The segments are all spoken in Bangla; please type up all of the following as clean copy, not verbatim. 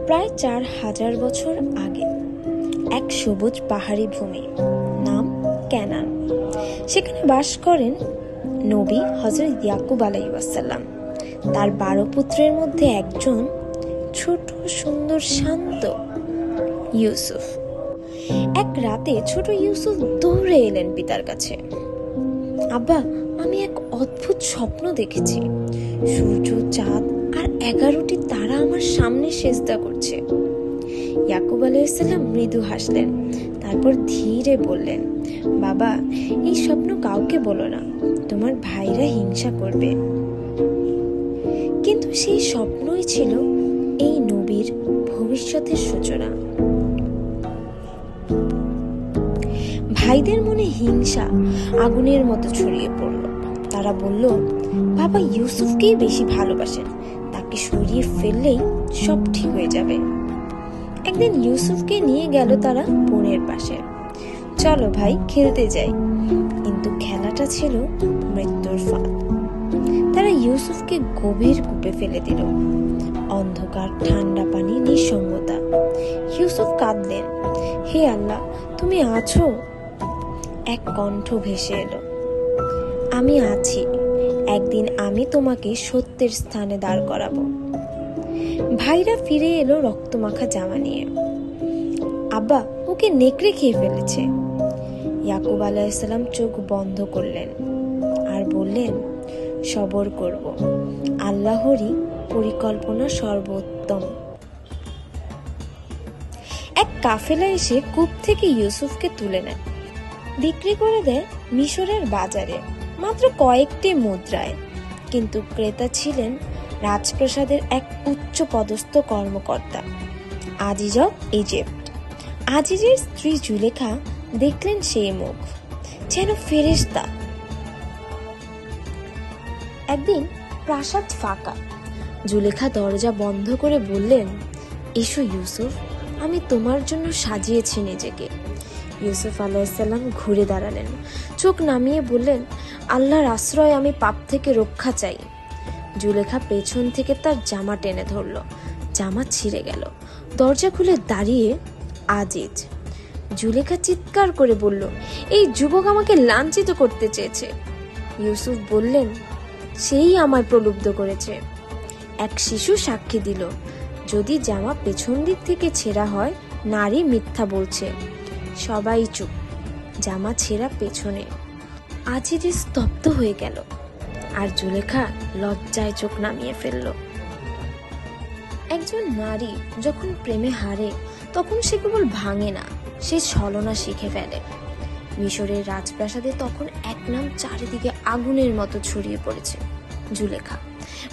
প্রায় 4000 বছর আগে এক সবুজ পাহাড়ি ভূমি, নাম ক্যানান। সেখানে বাস করেন নবী হযরত ইয়াকুব আলাইহিসসালাম। তার 12 পুত্রের মধ্যে একজন ছোট, সুন্দর, শান্ত ইউসুফ। এক রাতে ছোট ইউসুফ দৌড়ে এলেন পিতার কাছে। আব্বা, আমি এক অদ্ভুত স্বপ্ন দেখেছি। সূর্য, চাঁদ আর 11টি তারা আমার সামনে সেজদা করছে। ইয়াকুব আলাইহিসসালাম মৃদু হাসলেন, তারপর ধীরে বললেন, বাবা, এই স্বপ্ন কাউকে বলো না, তোমার ভাইরা হিংসা করবে। কিন্তু সেই স্বপ্নই ছিল এই নবীর ভবিষ্যতের সূচনা। ভাইদের মনে হিংসা আগুনের মতো ছড়িয়ে পড়ল। তারা বলল, বাবা ইউসুফকেই বেশি ভালোবাসেন, তাকে সরিয়ে ফেললেই সব ঠিক হয়ে যাবে। একদিন ইউসুফকে নিয়ে গেল তারা বনের পাশে। চলো ভাই, খেলতে যাই। কিন্তু খেলাটা ছিল মৃত্যুর ফাঁদ। তারা ইউসুফকে গভীর কূপে ফেলে দিল। অন্ধকার, ঠান্ডা পানি, নিঃসঙ্গতা। ইউসুফ কাঁদলেন, হে আল্লাহ, তুমি আছো? এক কণ্ঠ ভেসে এলো, আমি আছি, একদিন আমি তোমাকে সত্যের স্থানে দাঁড় করাবো। ভাইরা ফিরে এলো রক্তমাখা জামা নিয়ে। আব্বা, ওকে নেকড়ে খেয়ে ফেলেছে। ইয়াকুব আলাইহিসসালাম চোখ বন্ধ করলেন আর বললেন, সবর করব, আল্লাহরই পরিকল্পনা সর্বোত্তম। এক কাফেলা এসে কূপ থেকে ইউসুফকে তুলে নেয়, বিক্রি করে দেয় মিশরের বাজারে মাত্র কয়েকটি মুদ্রায়। কিন্তু ক্রেতা ছিলেন রাজপ্রাসাদের এক উচ্চ পদস্থ কর্মকর্তা, আজিজ অব ইজিপ্ট। আজিজের স্ত্রী জুলেখা দেখলেন সেই মুখ, যেন ফেরেশতা। একদিন প্রাসাদ ফাঁকা। জুলেখা দরজা বন্ধ করে বললেন, এসো ইউসুফ, আমি তোমার জন্য সাজিয়েছি নিজেকে। ইউসুফ আলাইহিসসালাম ঘুরে দাঁড়ালেন, চোখ নামিয়ে বললেন, আল্লাহর আশ্রয়, আমি পাপ থেকে রক্ষা চাই। জুলেখা পেছন থেকে তার জামা টেনে ধরল, জামা ছিঁড়ে গেল। দরজা খুলে দাঁড়িয়ে আজিজ। জুলেখা চিৎকার করে বলল, এই যুবক আমাকে লাঞ্ছিত করতে চেয়েছে। ইউসুফ বললেন, সেই আমায় প্রলুব্ধ করেছে। এক শিশু সাক্ষী দিল, যদি জামা পেছন দিক থেকে ছেঁড়া হয়, নারী মিথ্যা বলছে। সবাই চুপ, জামা ছেঁড়া পেছনে। আজিজ স্তব্ধ হয়ে গেল, আর জুলেখা লজ্জায় চোখ নামিয়ে ফেলল। একজন নারী যখন প্রেমে হারে, তখন সে কেবল ভাঙে না, সে ছলনা শিখে ফেলে। মিশরের রাজপ্রাসাদে তখন এক নাম চারিদিকে আগুনের মতো ছড়িয়ে পড়েছে, জুলেখা।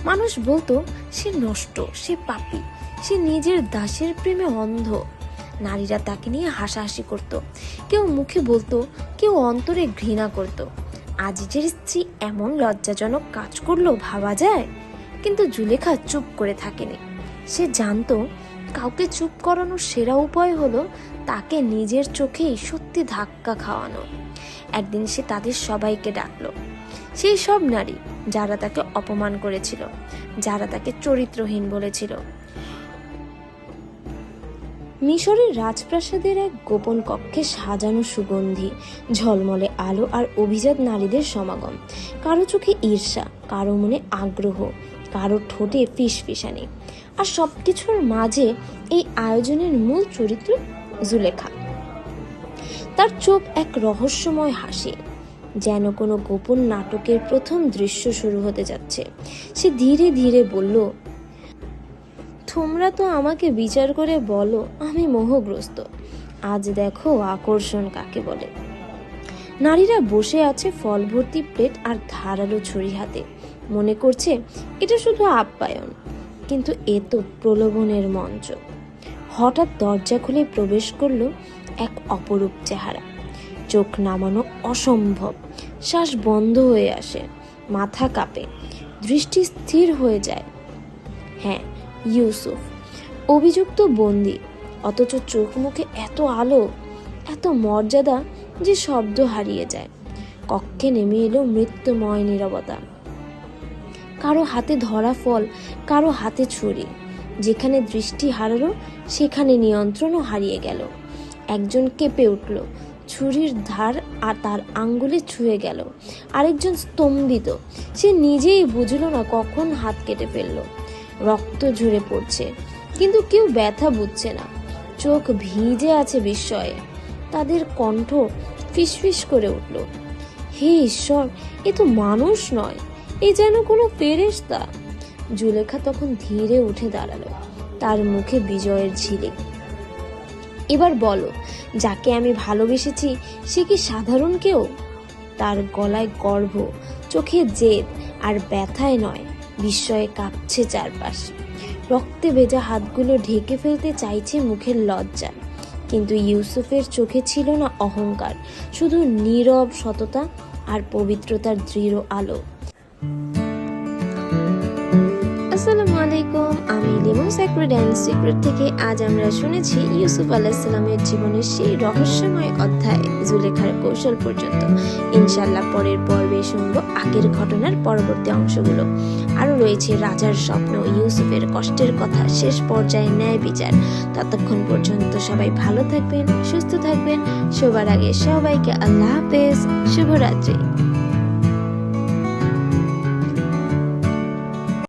মানুষ বলতো, সে নষ্ট, সে পাপী, সে নিজের দাসের প্রেমে অন্ধ। নারীরা তাকে নিয়ে হাসাহাসি করত, কেউ মুখে বলতো, কেউ অন্তরে ঘৃণা করত। আজিজের স্ত্রী এমন লজ্জাজনক কাজ করলো ভাবা যায়, কিন্তু জুলেখা চুপ করে থাকেনি। সে জানতো, কাউকে চুপ করানোর সেরা উপায় হলো তাকে নিজের চোখেই সত্যি ধাক্কা খাওয়ানো। একদিন সে তাদের সবাইকে ডাকলো, সেই সব নারী যারা তাকে অপমান করেছিল, যারা তাকে চরিত্রহীন বলেছিল। মিশরের রাজপ্রাসাদের এক গোপন কক্ষে সাজানো সুগন্ধি, ঝলমলে আলো আর অভিজাত নারীদের সমাগম। কারো চোখে ঈর্ষা, কারো মনে আগ্রহ, কারো ঠোঁটে ফিসফিসানি। আর সবকিছুর মাঝে এই আয়োজনের মূল চরিত্র জুলেখা। তার চোখ এক রহস্যময় হাসি, যেন কোনো গোপন নাটকের প্রথম দৃশ্য শুরু হতে যাচ্ছে। সে ধীরে ধীরে বলল, তোমরা তো আমাকে বিচার করে বলো আমি মোহগ্রস্ত, আজ দেখো আকর্ষণ কাকে বলে। নারীরা বসে আছে ফল ভর্তি প্লেট আর ধারালো ছুরি হাতে, মনে করছে এটা শুধু আপ্যায়ন, কিন্তু এ তো প্রলোভনের মঞ্চ। হঠাৎ দরজা খুলে প্রবেশ করলো এক অপরূপ চেহারা। চোখ নামানো অসম্ভব, শ্বাস বন্ধ হয়ে আসে, মাথা কাঁপে, দৃষ্টি স্থির হয়ে যায়। হ্যাঁ, ইউসুফ, অভিযুক্ত বন্দী, অথচ চোখ মুখে এত আলো, এত মর্যাদা যে শব্দ হারিয়ে যায়। কক্ষে নেমে এলো মৃত্যুময় নীরবতা। কারো হাতে ধরা ফল, কারো হাতে ছুরি, যেখানে দৃষ্টি হারালো সেখানে নিয়ন্ত্রণও হারিয়ে গেল। একজন কেঁপে উঠল, ছুরির ধার আর তার আঙ্গুলে ছুঁয়ে গেল। আরেকজন স্তম্ভিত, সে নিজেই বুঝল না কখন হাত কেটে ফেলল। রক্ত ঝরে পড়ছে, কিন্তু কেউ ব্যথা বুঝছে না। চোখ ভিজে আছে বিস্ময়ে। তাদের কণ্ঠ ফিসফিস করে উঠল, হে ঈশ্বর, এ তো মানুষ নয়, এ যেন কোনো ফেরেশতা। জুলেখা তখন ধীরে উঠে দাঁড়ালো, তার মুখে বিজয়ের ঝিলিক। এবার বলো, যাকে আমি ভালোবেসেছি সে কি সাধারণ কেউ? তার গলায় গর্ব, চোখে জেদ, আর ব্যথায় নয়, বিস্ময়ে কাঁপছে চারপাশ। রক্তে ভেজা হাতগুলো ঢেকে ফেলতে চাইছে মুখের লজ্জা, কিন্তু ইউসুফের চোখে ছিল না অহংকার, শুধু নীরব সততা আর পবিত্রতার দৃঢ় আলো। আসসালামু আলাইকুম, আমি লিমন সেক্রেট অ্যান্ড সিক্রেট থেকে আজ আমরা শুনেছি ইউসুফ আলাইহিসসালামের জীবনের সেই রহস্যময় অধ্যায় জুলেখার কৌশল পর্যন্ত। ইনশাল্লাহ পরের পর্বে শুনবো আগের ঘটনার পরবর্তী অংশগুলো। আরও রয়েছে রাজার স্বপ্ন, ইউসুফের কষ্টের কথা, শেষ পর্যায়ে ন্যায় বিচার। ততক্ষণ পর্যন্ত সবাই ভালো থাকবেন, সুস্থ থাকবেন। সবার আগে সবাইকে আল্লাহ হাফেজ, শুভরাত্রি।